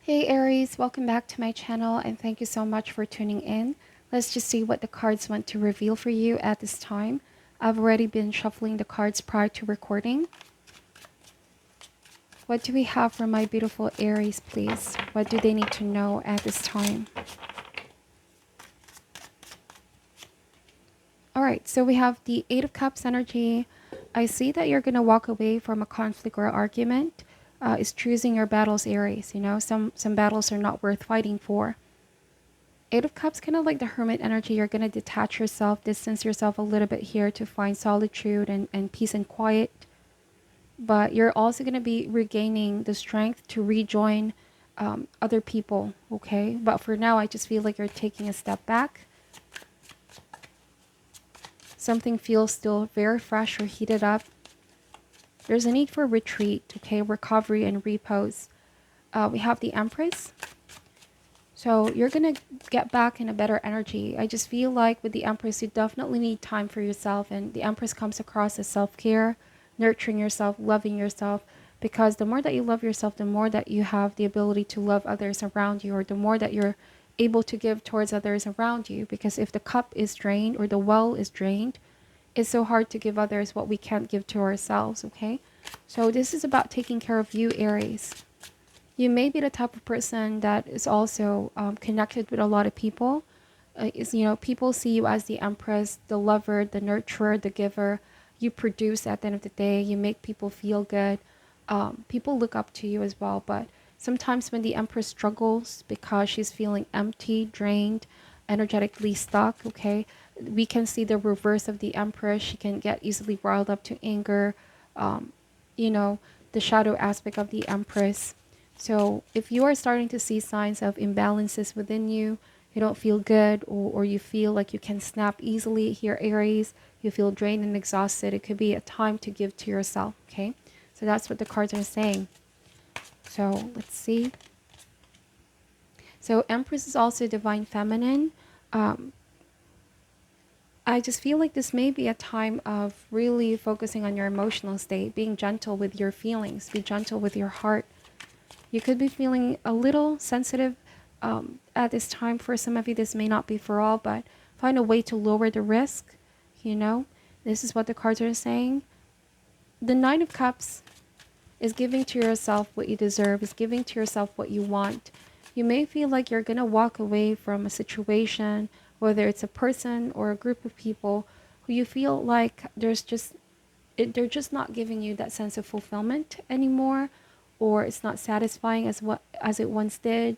Hey Aries, welcome back to my channel and thank you so much for tuning in. Let's just see what the cards want to reveal for you at this time. I've already been shuffling the cards prior to recording. What do we have for my beautiful Aries, please? What do they need to know at this time? Alright, so we have the Eight of Cups energy. I see that you're going to walk away from a conflict or argument. Is choosing your battles, Aries. You know, some battles are not worth fighting for. Eight of Cups, kind of like the Hermit energy. You're going to detach yourself, distance yourself a little bit here to find solitude and peace and quiet. But you're also going to be regaining the strength to rejoin other people, okay? But for now, I just feel like you're taking a step back. Something feels still very fresh or heated up. There's a need for retreat, okay? Recovery and repose. We have the Empress. So you're going to get back in a better energy. I just feel like with the Empress, you definitely need time for yourself. And the Empress comes across as self-care, nurturing yourself, loving yourself. Because the more that you love yourself, the more that you have the ability to love others around you, or the more that you're able to give towards others around you. Because if the cup is drained or the well is drained, it's so hard to give others what we can't give to ourselves, okay? So this is about taking care of you, Aries. You may be the type of person that is also connected with a lot of people. People see you as the Empress, the lover, the nurturer, the giver. You produce at the end of the day. You make people feel good. People look up to you as well. But sometimes when the Empress struggles because she's feeling empty, drained, energetically stuck, okay, we can see the reverse of the Empress. She can get easily riled up to anger. Um, the shadow aspect of the Empress. So if you are starting to see signs of imbalances within you, you don't feel good, or you feel like you can snap easily here, Aries, you feel drained and exhausted, it could be a time to give to yourself, okay? So that's what the cards are saying. So let's see. So Empress is also divine feminine. I just feel like this may be a time of really focusing on your emotional state, being gentle with your feelings, be gentle with your heart. You could be feeling a little sensitive at this time. For some of you, this may not be for all, but find a way to lower the risk. This is what the cards are saying. The Nine of Cups is giving to yourself what you deserve, is giving to yourself what you want. You may feel like you're going to walk away from a situation, whether it's a person or a group of people who you feel like they're just not giving you that sense of fulfillment anymore, or it's not satisfying as it once did.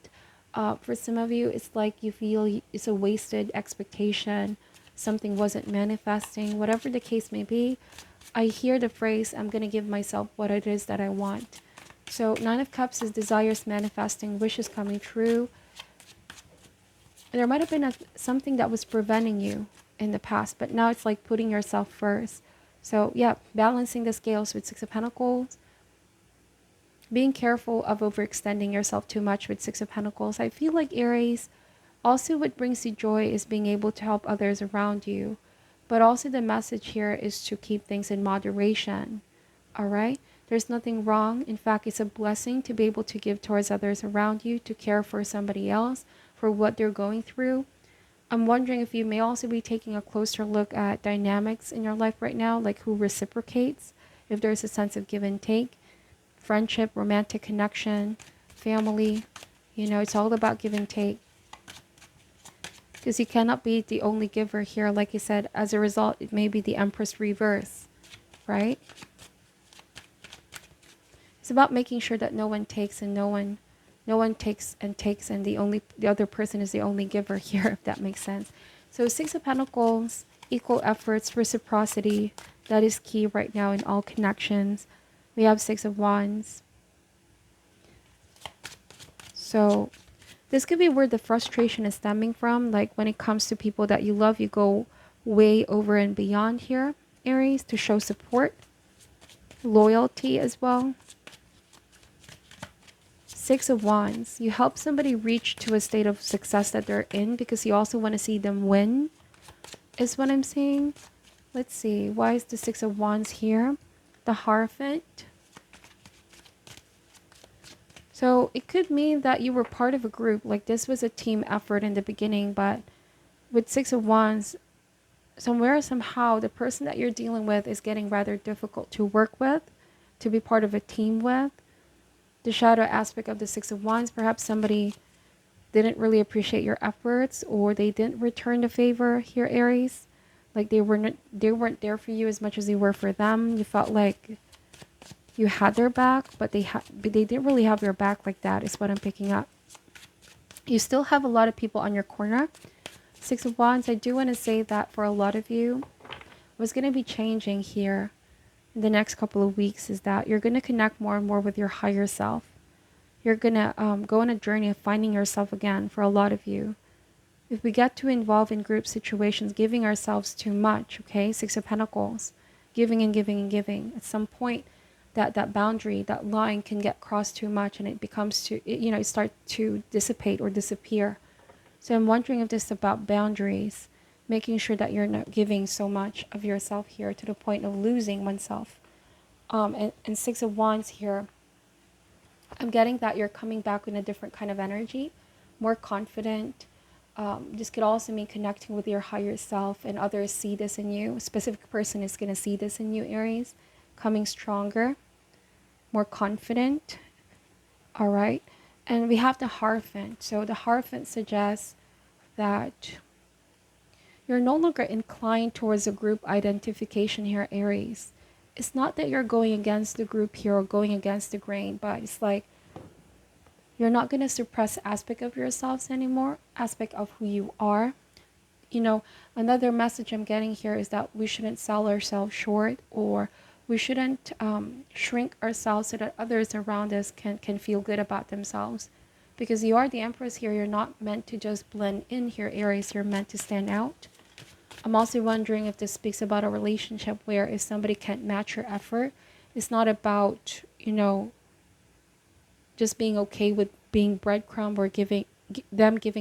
For some of you, it's like you feel it's a wasted expectation, something wasn't manifesting, whatever the case may be. I hear the phrase, I'm going to give myself what it is that I want. So Nine of Cups is desires manifesting, wishes coming true. There might have been something that was preventing you in the past, but now it's like putting yourself first. So yeah, balancing the scales with Six of Pentacles. Being careful of overextending yourself too much with Six of Pentacles. I feel like Aries, also what brings you joy is being able to help others around you. But also the message here is to keep things in moderation. All right? There's nothing wrong. In fact, it's a blessing to be able to give towards others around you, to care for somebody else, for what they're going through. I'm wondering if you may also be taking a closer look at dynamics in your life right now, like who reciprocates, if there's a sense of give and take, friendship, romantic connection, family. It's all about give and take. Because you cannot be the only giver here. Like I said, as a result, it may be the Empress reverse, right? It's about making sure that no one takes and no one takes and the other person is the only giver here, if that makes sense. So Six of Pentacles, equal efforts, reciprocity, that is key right now in all connections. We have Six of Wands. So this could be where the frustration is stemming from. Like when it comes to people that you love, you go way over and beyond here, Aries, to show support, loyalty as well. Six of Wands. You help somebody reach to a state of success that they're in because you also want to see them win, is what I'm saying. Let's see. Why is the Six of Wands here? The Hierophant. So it could mean that you were part of a group, like this was a team effort in the beginning, but with Six of Wands, somewhere, somehow, the person that you're dealing with is getting rather difficult to work with, to be part of a team with. The shadow aspect of the Six of Wands, perhaps somebody didn't really appreciate your efforts, or they didn't return the favor here, Aries. Like they weren't there for you as much as you were for them. You felt like you had their back, but they didn't really have your back like that, is what I'm picking up. You still have a lot of people on your corner. Six of Wands, I do want to say that for a lot of you, what's going to be changing here in the next couple of weeks is that you're going to connect more and more with your higher self. You're going to go on a journey of finding yourself again for a lot of you. If we get too involved in group situations, giving ourselves too much, okay, Six of Pentacles, giving and giving and giving, at some point, that boundary, that line can get crossed too much, and it becomes too, it starts to dissipate or disappear. So I'm wondering if this is about boundaries, making sure that you're not giving so much of yourself here to the point of losing oneself. And Six of Wands here, I'm getting that you're coming back in a different kind of energy, more confident. This could also mean connecting with your higher self, and others see this in you. A specific person is going to see this in you, Aries. Coming stronger, more confident. All right. And we have the Hierophant. So the Hierophant suggests that you're no longer inclined towards a group identification here, Aries. It's not that you're going against the group here or going against the grain, but it's like you're not going to suppress aspect of yourselves anymore, aspect of who you are. Another message I'm getting here is that we shouldn't sell ourselves short, or we shouldn't shrink ourselves so that others around us can feel good about themselves. Because you are the Empress here, you're not meant to just blend in here, Aries. You're meant to stand out. I'm also wondering if this speaks about a relationship where if somebody can't match your effort, it's not about, just being okay with being breadcrumb or giving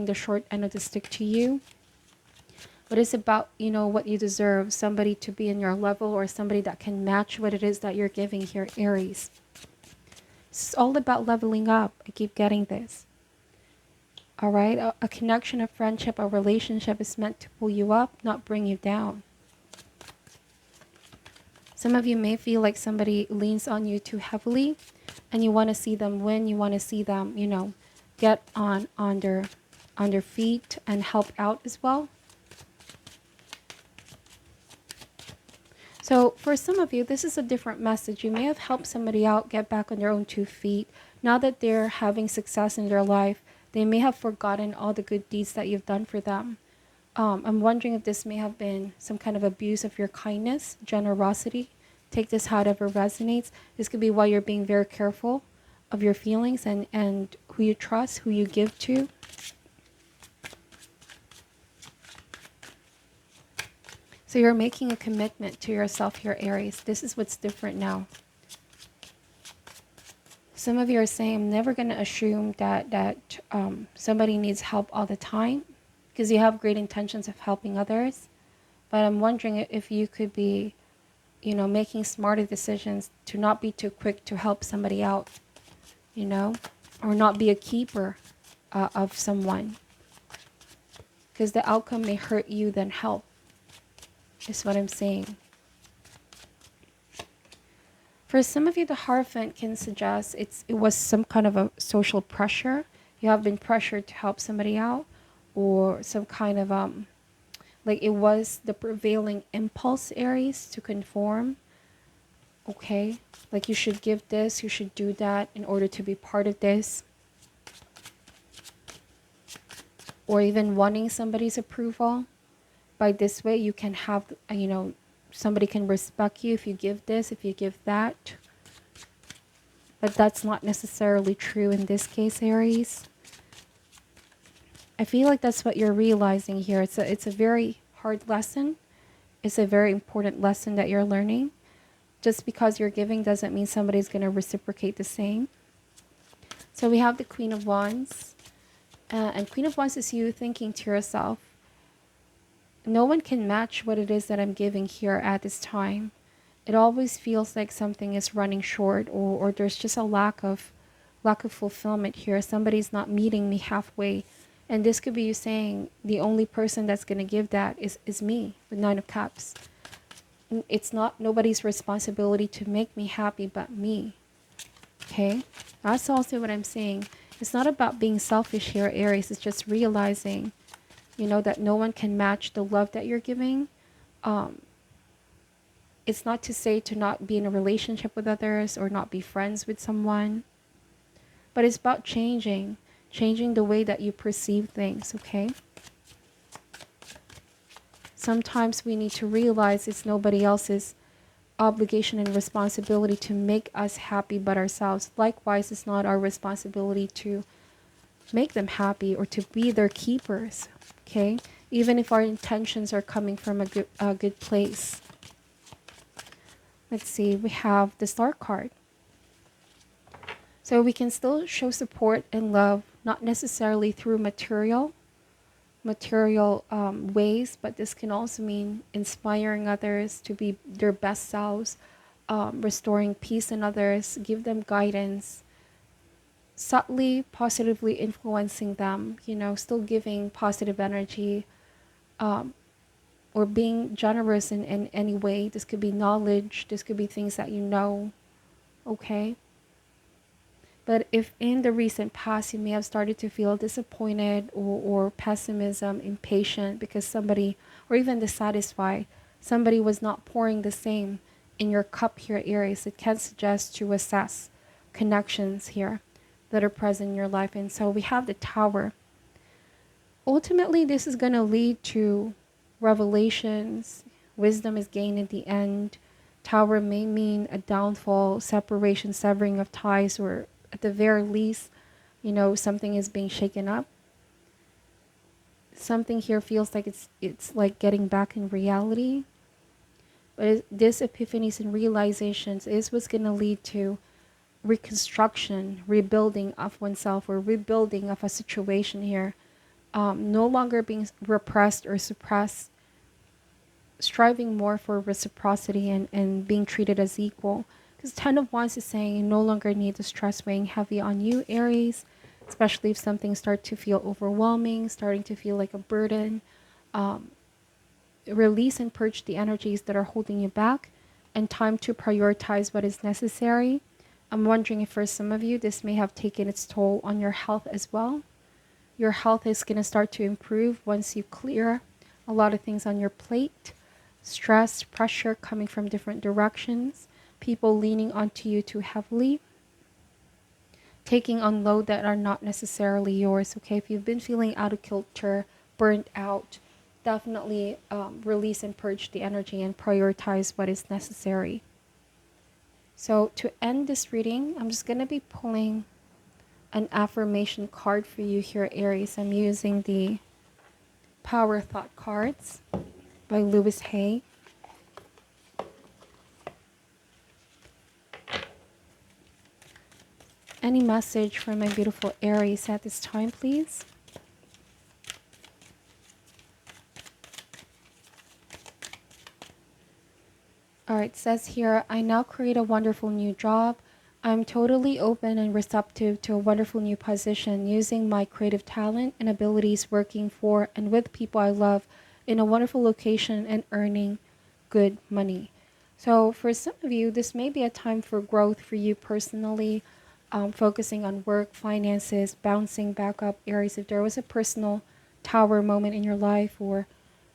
the short end of the stick to you. But it's about, what you deserve, somebody to be in your level, or somebody that can match what it is that you're giving here, Aries. It's all about leveling up. I keep getting this. All right? A connection, a friendship, a relationship is meant to pull you up, not bring you down. Some of you may feel like somebody leans on you too heavily, and you want to see them win. You want to see them, get on their feet and help out as well. So for some of you, this is a different message. You may have helped somebody out get back on their own 2 feet. Now that they're having success in their life, they may have forgotten all the good deeds that you've done for them. I'm wondering if this may have been some kind of abuse of your kindness, generosity. Take this however resonates. This could be why you're being very careful of your feelings and who you trust, who you give to. So you're making a commitment to yourself here, Aries. This is what's different now. Some of you are saying, I'm never going to assume that somebody needs help all the time, because you have great intentions of helping others. But I'm wondering if you could be, making smarter decisions to not be too quick to help somebody out, or not be a keeper of someone. Because the outcome may hurt you than help. Is what I'm saying. For some of you, the Hierophant can suggest it was some kind of a social pressure. You have been pressured to help somebody out, or some kind of like it was the prevailing impulse, Aries, to conform. Okay, like you should give this, you should do that in order to be part of this, or even wanting somebody's approval. By this way, you can have, somebody can respect you if you give this, if you give that. But that's not necessarily true in this case, Aries. I feel like that's what you're realizing here. It's a very hard lesson. It's a very important lesson that you're learning. Just because you're giving doesn't mean somebody's going to reciprocate the same. So we have the Queen of Wands. And Queen of Wands is you thinking to yourself, no one can match what it is that I'm giving here at this time. It always feels like something is running short, or there's just a lack of lack of fulfillment here. Somebody's not meeting me halfway. And this could be you saying the only person that's going to give that is me with Nine of Cups. It's not nobody's responsibility to make me happy but me. Okay? That's also what I'm saying. It's not about being selfish here, Aries. It's just realizing, that no one can match the love that you're giving. It's not to say to not be in a relationship with others or not be friends with someone. But it's about changing the way that you perceive things, okay? Sometimes we need to realize it's nobody else's obligation and responsibility to make us happy but ourselves. Likewise, it's not our responsibility to make them happy or to be their keepers, okay? Even if our intentions are coming from a good place. Let's see, we have the Star card. So we can still show support and love, not necessarily through material ways, but this can also mean inspiring others to be their best selves, restoring peace in others, give them guidance, subtly positively influencing them, still giving positive energy, or being generous in any way. This could be knowledge, this could be things that okay? But if in the recent past you may have started to feel disappointed or pessimism, impatient because somebody, or even dissatisfied, somebody was not pouring the same in your cup here, Aries, it can suggest to assess connections here that are present in your life. And so we have the Tower. Ultimately, this is going to lead to revelations. Wisdom is gained at the end. Tower may mean a downfall, separation, severing of ties, or at the very least, something is being shaken up. Something here feels like it's like getting back in reality. But this epiphanies and realizations is what's going to lead to reconstruction, rebuilding of oneself, or rebuilding of a situation here. No longer being repressed or suppressed, striving more for reciprocity and being treated as equal. Because Ten of Wands is saying you no longer need the stress weighing heavy on you, Aries, especially if something starts to feel overwhelming, starting to feel like a burden. Release and purge the energies that are holding you back, and time to prioritize what is necessary. I'm wondering if for some of you, this may have taken its toll on your health as well. Your health is going to start to improve once you clear a lot of things on your plate. Stress, pressure coming from different directions. People leaning onto you too heavily. Taking on load that are not necessarily yours, okay? If you've been feeling out of kilter, burnt out, definitely release and purge the energy and prioritize what is necessary. So to end this reading, I'm just going to be pulling an affirmation card for you here, Aries. I'm using the Power Thought cards by Louis Hay. Any message for my beautiful Aries at this time, please? All right, it says here, I now create a wonderful new job. I'm totally open and receptive to a wonderful new position, using my creative talent and abilities, working for and with people I love in a wonderful location and earning good money. So for some of you, this may be a time for growth for you personally, focusing on work, finances, bouncing back up, Aries. If there was a personal Tower moment in your life or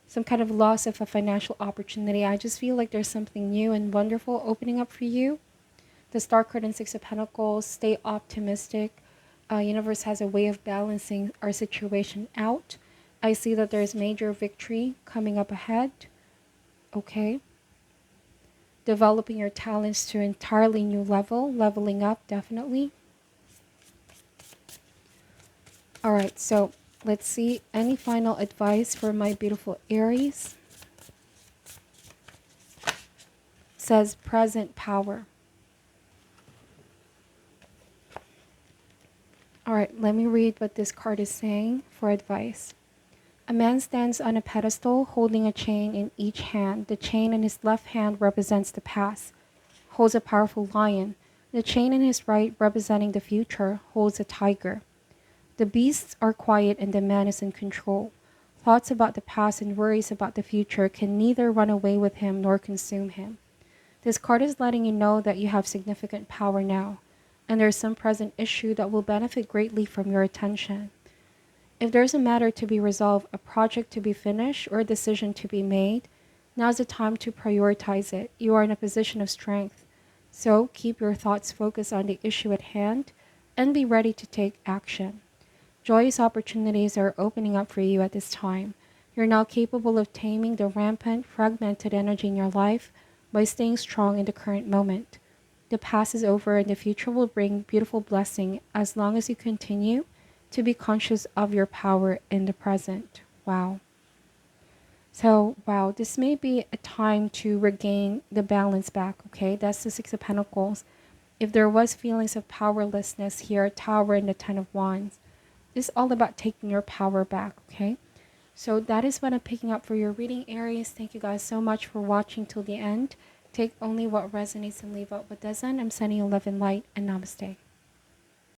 some kind of loss of a financial opportunity, I just feel like there's something new and wonderful opening up for you. The Star card and Six of Pentacles, stay optimistic. Universe has a way of balancing our situation out. I see that there's major victory coming up ahead. Okay. Developing your talents to an entirely new level, leveling up, definitely. All right, so let's see any final advice for my beautiful Aries. It says present power. All right, let me read what this card is saying for advice. A man stands on a pedestal holding a chain in each hand. The chain in his left hand represents the past, holds a powerful lion. The chain in his right, representing the future, holds a tiger. The beasts are quiet and the man is in control. Thoughts about the past and worries about the future can neither run away with him nor consume him. This card is letting you know that you have significant power now, and there's some present issue that will benefit greatly from your attention. If there's a matter to be resolved, a project to be finished, or a decision to be made, now's the time to prioritize it. You are in a position of strength. So keep your thoughts focused on the issue at hand and be ready to take action. Joyous opportunities are opening up for you at this time. You're now capable of taming the rampant, fragmented energy in your life by staying strong in the current moment. The past is over and the future will bring beautiful blessing as long as you continue to be conscious of your power in the present. Wow. So, wow, this may be a time to regain the balance back, okay? That's the Six of Pentacles. If there was feelings of powerlessness here, Tower and the Ten of Wands, it's all about taking your power back, okay? So that is what I'm picking up for your reading, Aries. Thank you guys so much for watching till the end. Take only what resonates and leave out what doesn't. I'm sending you love and light, and namaste.